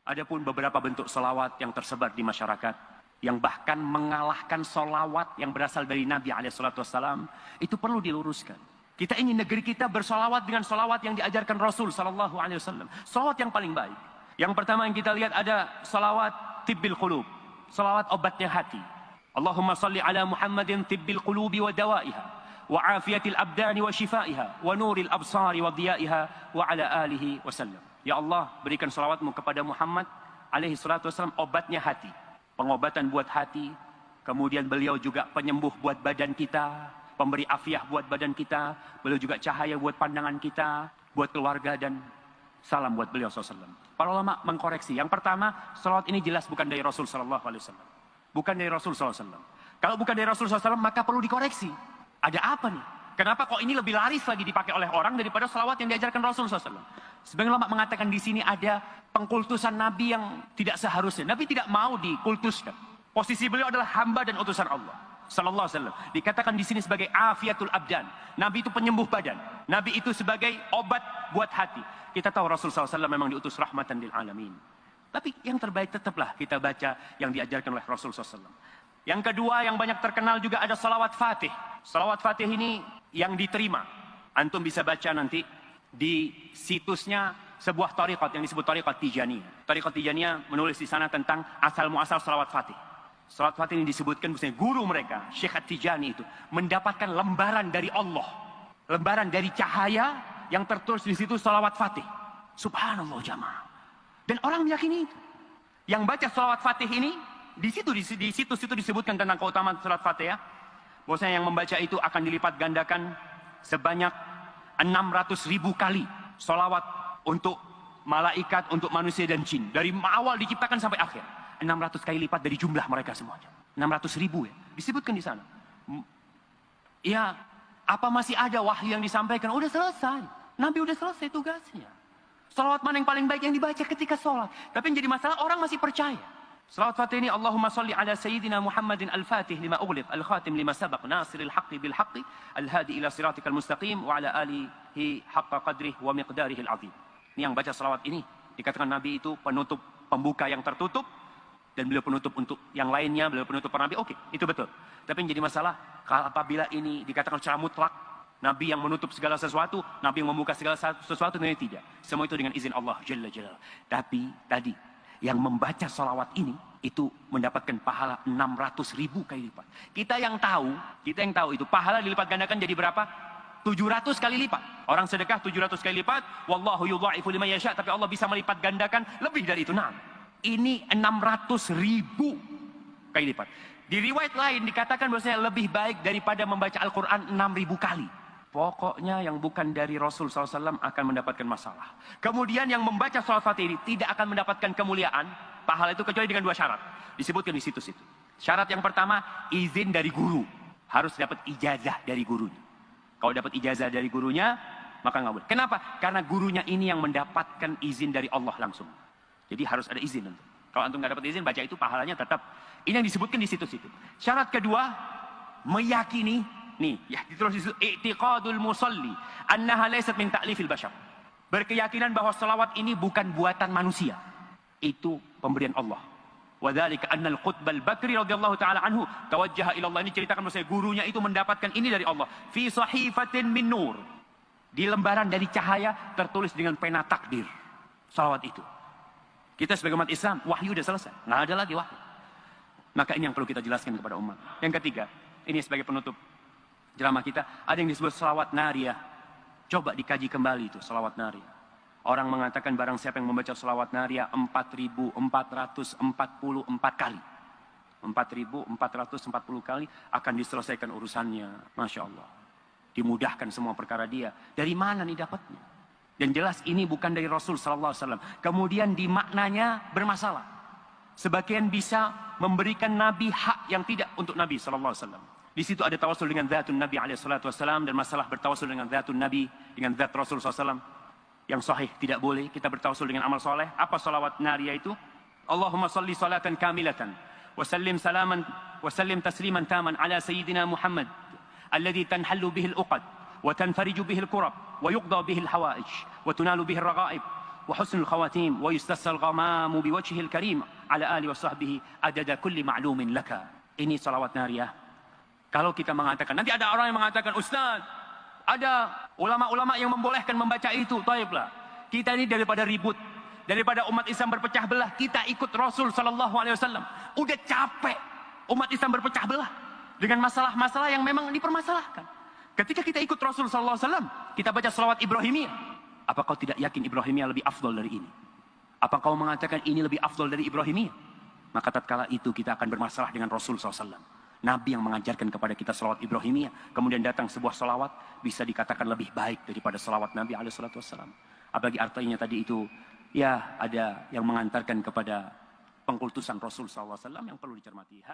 Adapun beberapa bentuk salawat yang tersebar di masyarakat, yang bahkan mengalahkan salawat yang berasal dari Nabi SAW, itu perlu diluruskan. Kita ingin negeri kita bersalawat dengan salawat yang diajarkan Rasul SAW. Salawat yang paling baik. Yang pertama yang kita lihat ada salawat tibbil qulub, salawat obatnya hati. Allahumma salli ala Muhammadin tibbil qulubi wa dawaiha, wa afiyatil abdani wa shifaiha, wa nuril absari wa diyaiha, wa ala alihi wasallam. Ya Allah, berikan salawatmu kepada Muhammad alaihi salatu wasallam, obatnya hati, pengobatan buat hati. Kemudian beliau juga penyembuh buat badan kita, pemberi afiah buat badan kita. Beliau juga cahaya buat pandangan kita, buat keluarga, dan salam buat beliau SAW. Para ulama mengkoreksi. Yang pertama, salawat ini jelas bukan dari Rasul SAW. Bukan dari Rasul SAW. Kalau bukan dari Rasul SAW, maka perlu dikoreksi. Ada apa nih? Kenapa kok ini lebih laris lagi dipakai oleh orang daripada salawat yang diajarkan Rasul SAW? Sebagian ulama mengatakan di sini ada pengkultusan Nabi yang tidak seharusnya. Nabi tidak mau dikultuskan. Posisi beliau adalah hamba dan utusan Allah sallallahu alaihi wasallam. Dikatakan di sini sebagai afiatul abdan. Nabi itu penyembuh badan. Nabi itu sebagai obat buat hati. Kita tahu Rasul SAW memang diutus rahmatan lil alamin. Tapi yang terbaik tetaplah kita baca yang diajarkan oleh Rasul SAW. Yang kedua yang banyak terkenal juga ada salawat fatih. Salawat fatih ini yang diterima. Antum bisa baca nanti di situsnya sebuah tariqat yang disebut tariqat Tijaniyah. Tariqat Tijaniyah menulis di sana tentang asal muasal salawat fatih. Salawat fatih ini disebutkan misalnya guru mereka, Syekh At-Tijani itu mendapatkan lembaran dari Allah, lembaran dari cahaya yang tertulis di situ salawat fatih. Subhanallah jamaah. Dan orang meyakini itu. Yang baca salawat fatih ini di situs itu disebutkan tentang keutamaan salawat fatih ya. Bahwasanya yang membaca itu akan dilipat gandakan sebanyak 600.000 kali salawat untuk malaikat, untuk manusia dan jin. Dari awal diciptakan sampai akhir. 600 kali lipat dari jumlah mereka semuanya. 600.000 ya. Disebutkan di sana. Ya, apa masih ada wahyu yang disampaikan? Udah selesai. Nabi udah selesai tugasnya. Salawat mana yang paling baik yang dibaca ketika sholat? Tapi yang jadi masalah orang masih percaya. Salawat fatih ini Allahumma salli ala sayyidina Muhammadin al-fatih lima ughliq al-khatim lima sabaq nasiril haqqi bil haqqi al-hadi ila siratikal mustaqim wa ala alihi haqqa qadrihi wa miqdarihi al-azim. Ini yang baca salawat ini dikatakan Nabi itu penutup pembuka yang tertutup, dan beliau penutup untuk yang lainnya, beliau penutup para Nabi. Oke, itu betul. Tapi yang jadi masalah apabila ini dikatakan secara mutlak Nabi yang menutup segala sesuatu, Nabi yang membuka segala sesuatu, ini tidak. Semua itu dengan izin Allah Jalla Jalla. Tapi tadi yang membaca salawat ini itu mendapatkan pahala 600.000 kali lipat. Kita yang tahu itu pahala dilipat gandakan jadi berapa? 700 kali lipat. Orang sedekah 700 kali lipat, wallahu yudha'ifu liman yasha, tapi Allah bisa melipat gandakan lebih dari itu. Nah, ini 600.000 kali lipat. Di riwayat lain dikatakan bahwasanya lebih baik daripada membaca Al-Quran 6.000 kali. Pokoknya yang bukan dari Rasul SAW akan mendapatkan masalah. Kemudian yang membaca salawat fatih ini tidak akan mendapatkan kemuliaan, pahala itu kecuali dengan 2 syarat. Disebutkan di situs itu. Syarat yang pertama, izin dari guru. Harus dapat ijazah dari gurunya. Kalau dapat ijazah dari gurunya, maka nggak boleh. Kenapa? Karena gurunya ini yang mendapatkan izin dari Allah langsung. Jadi harus ada izin. Kalau antum nggak dapat izin, baca itu pahalanya tetap. Ini yang disebutkan di situs itu. Syarat kedua, meyakini, nih, ya ditulis di situ, i'tiqadul musalli annaha laysat min ta'lifil bashar. Berkeyakinan bahwa salawat ini bukan buatan manusia. Itu pemberian Allah. Wa dzalika anna al-Qutb al-Bakri radhiyallahu taala anhu tawajjaha ila Allah. Ini ceritakan bahwa gurunya itu mendapatkan ini dari Allah. Fi sahifatin min nur. Di lembaran dari cahaya tertulis dengan pena takdir. Salawat itu. Kita sebagai umat Islam, wahyu sudah selesai. Nggak ada lagi wahyu. Maka ini yang perlu kita jelaskan kepada umat. Yang ketiga, ini sebagai penutup ceramah kita, ada yang disebut salawat nariyah. Coba dikaji kembali itu, salawat nariyah. Orang mengatakan barang siapa yang membaca salawat nariyah 4.444 kali. 4.440 kali akan diselesaikan urusannya. Masya Allah. Dimudahkan semua perkara dia. Dari mana nih dapatnya? Dan jelas ini bukan dari Rasul SAW. Kemudian di maknanya bermasalah. Sebagian bisa memberikan Nabi hak yang tidak untuk Nabi SAW. Di situ ada tawasul dengan zatun Nabi SAW. Dan masalah bertawasul dengan zatun Nabi, dengan zat Rasul SAW. Yang sahih tidak boleh. Kita bertawasul dengan amal soleh. Apa salawat nariyah itu? Allahumma salli salatan kamilatan. Wasallim salaman, wasallim tasliman taman ala sayyidina Muhammad. Alladhi tanhallu bihil uqad. وتنفرج به الكرب ويقضى به الحوائج وتنال به الرغائب وحسن الخواتيم ويستسقى الغمام بوجهه الكريم على آله وصحبه عدد كل معلوم لك. Ini salawat nariyah. Kalau kita mengatakan, nanti ada orang yang mengatakan, Ustaz, ada ulama-ulama yang membolehkan membaca itu. Taiblah. Kita ini daripada ribut, daripada umat Islam berpecah belah, kita ikut Rasul sallallahu alaihi wasallam. Udah capek umat Islam berpecah belah dengan masalah-masalah yang memang dipermasalahkan. Ketika kita ikut Rasul sallallahu alaihi wasallam, kita baca salawat Ibrahimiyah. Apa kau tidak yakin Ibrahimiyah lebih afdal dari ini? Apa kau mengatakan ini lebih afdal dari Ibrahimiyah? Maka tatkala itu kita akan bermasalah dengan Rasul SAW. Nabi yang mengajarkan kepada kita salawat Ibrahimiyah. Kemudian datang sebuah salawat, bisa dikatakan lebih baik daripada salawat Nabi SAW. Apalagi artinya tadi itu, ya ada yang mengantarkan kepada pengkultusan Rasul SAW yang perlu dicermati.